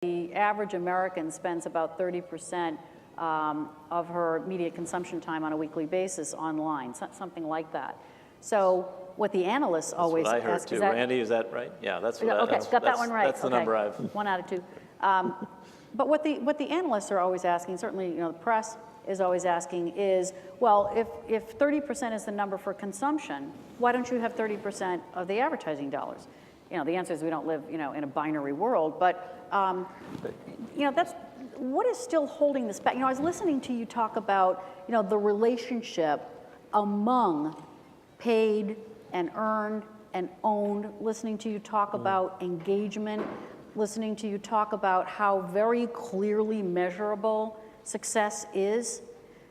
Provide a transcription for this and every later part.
the average American spends about 30% of her media consumption time on a weekly basis online, something like that. So what the analysts always ask, I heard too. Randy, is that right? Yeah, that's what okay, got that one right. That's the number I've. 1 out of 2. But what the analysts are always asking, certainly the press is always asking, is, well, if 30% is the number for consumption, why don't you have 30% of the advertising dollars? The answer is we don't live in a binary world, but that's what is still holding this back. I was listening to you talk about the relationship among paid and earned and owned, listening to you talk about engagement, listening to you talk about how very clearly measurable success is.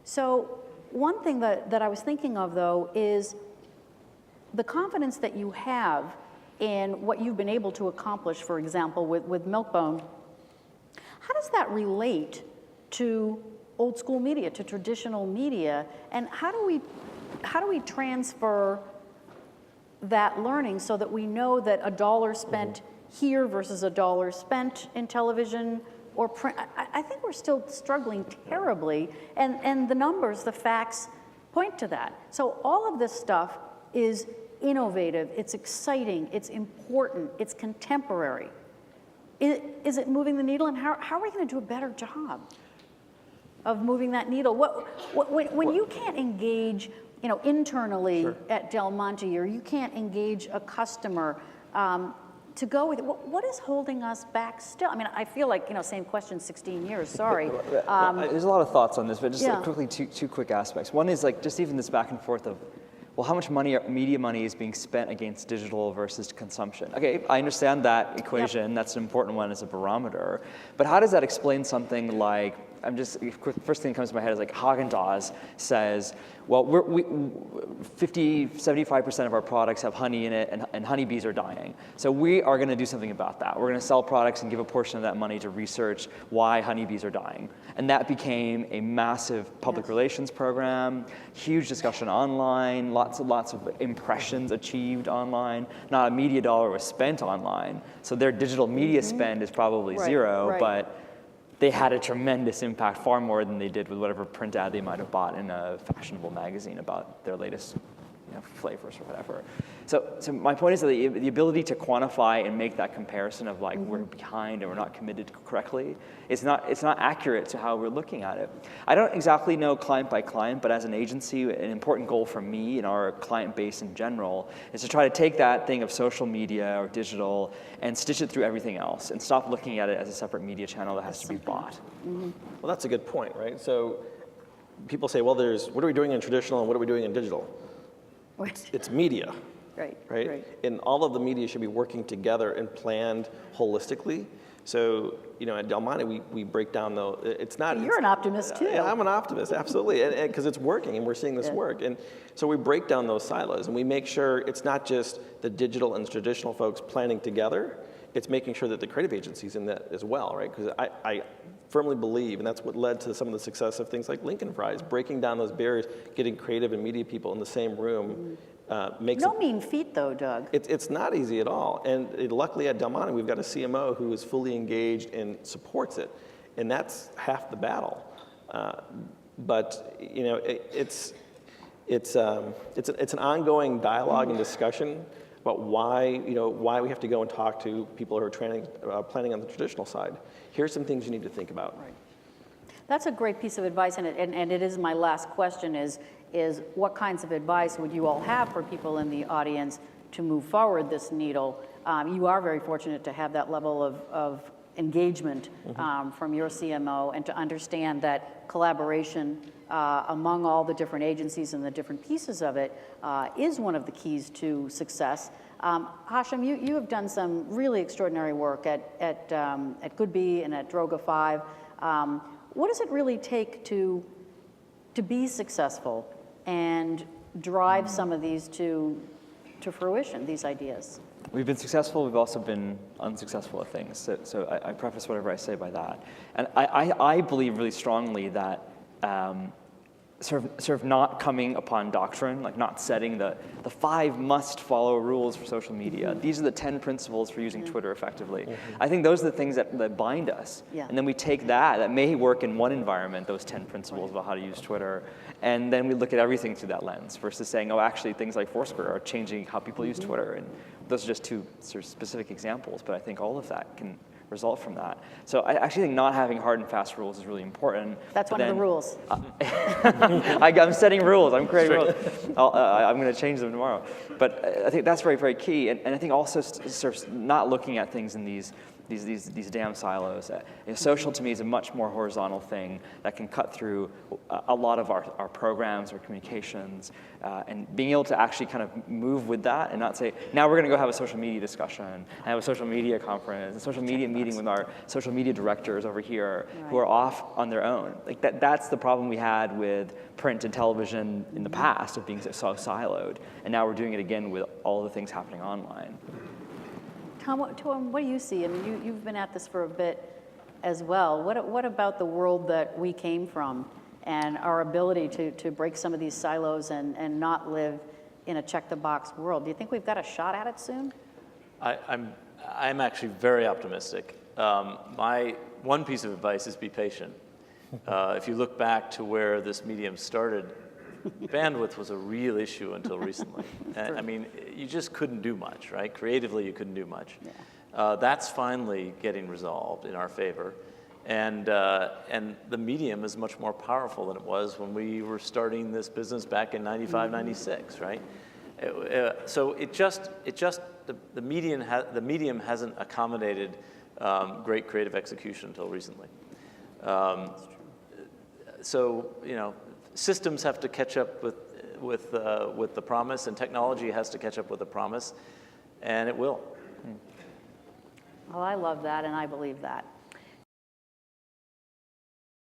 So one thing that I was thinking of, though, is the confidence that you have in what you've been able to accomplish, for example, with Milkbone. How does that relate to old school media, to traditional media, and how do we transfer that learning so that we know that a dollar spent here versus a dollar spent in television or print? I think we're still struggling terribly, and the numbers, the facts point to that. So all of this stuff is innovative, it's exciting, it's important, it's contemporary. Is it moving the needle, and how are we going to do a better job of moving that needle? When you can't engage internally at Del Monte, or you can't engage a customer to go with it, what is holding us back still? I mean, I feel like, same question, 16 years, sorry. There's a lot of thoughts on this, but just quickly, two quick aspects. One is just even this back and forth of, well, how much media money is being spent against digital versus consumption? Okay, I understand that equation. Yep. That's an important one as a barometer. But how does that explain something like, first thing that comes to my head is like Haagen-Dazs says, well, 75% of our products have honey in it, and honeybees are dying. So we are going to do something about that. We're going to sell products and give a portion of that money to research why honeybees are dying. And that became a massive public relations program, huge discussion online, lots of impressions achieved online. Not a media dollar was spent online. So their digital media spend is probably zero, but they had a tremendous impact, far more than they did with whatever print ad they might have bought in a fashionable magazine about their latest flavors or whatever. So my point is that the ability to quantify and make that comparison of like we're behind and we're not committed correctly, it's not accurate to how we're looking at it. I don't exactly know client by client, but as an agency, an important goal for me and our client base in general is to try to take that thing of social media or digital and stitch it through everything else and stop looking at it as a separate media channel that has to be bought. Well, that's a good point, right? So people say, well, what are we doing in traditional and what are we doing in digital? It's media. Right? And all of the media should be working together and planned holistically. So, at Del Monte, we break down it's not. You're an optimist too. Yeah, I'm an optimist, absolutely, and because it's working and we're seeing this work. And so we break down those silos and we make sure it's not just the digital and traditional folks planning together. It's making sure that the creative agency's in that as well, right? Because I firmly believe, and that's what led to some of the success of things like Lincoln Fries, breaking down those barriers, getting creative and media people in the same room. Makes no mean feat, though, Doug. It's not easy at all. And luckily at Del Monte, we've got a CMO who is fully engaged and supports it. And that's half the battle. But it's an ongoing dialogue and discussion about why we have to go and talk to people who are planning on the traditional side. Here's some things you need to think about. Right. That's a great piece of advice, and it is my last question is what kinds of advice would you all have for people in the audience to move forward this needle? You are very fortunate to have that level of engagement from your CMO and to understand that collaboration among all the different agencies and the different pieces of it is one of the keys to success. Hashem, you have done some really extraordinary work at Goodby and at Droga 5. What does it really take to be successful and drive some of these to fruition, these ideas? We've been successful, we've also been unsuccessful at things. So I preface whatever I say by that. And I believe really strongly that sort of not coming upon doctrine, like not setting the 5 must-follow rules for social media. These are the 10 principles for using Twitter effectively. I think those are the things that bind us. Yeah. And then we take that may work in one environment, those 10 principles about how to use Twitter, and then we look at everything through that lens versus saying, oh, actually, things like Foursquare are changing how people use Twitter. And those are just 2 sort of specific examples, but I think all of that can result from that. So I actually think not having hard and fast rules is really important. That's one of the rules. I'm setting rules. I'm creating rules. I'm going to change them tomorrow. But I think that's very, very key. And I think also sort of not looking at things in these damn silos. Social to me is a much more horizontal thing that can cut through a lot of our programs, our communications, and being able to actually kind of move with that and not say, now we're going to go have a social media discussion, and have a social media conference, a social media meeting with our social media directors over here who are off on their own. Like that's the problem we had with print and television in the past of being so siloed. And now we're doing it again with all the things happening online. Tom, what do you see? I mean, you've been at this for a bit as well. What about the world that we came from and our ability to break some of these silos and not live in a check-the-box world? Do you think we've got a shot at it soon? I'm actually very optimistic. My one piece of advice is be patient. If you look back to where this medium started, bandwidth was a real issue until recently. I mean, you just couldn't do much, right? Creatively, you couldn't do much. Yeah. That's finally getting resolved in our favor. And the medium is much more powerful than it was when we were starting this business back in 95, 96, right? So the medium hasn't accommodated great creative execution until recently. So, systems have to catch up with the promise, and technology has to catch up with the promise, and it will. Well, I love that, and I believe that.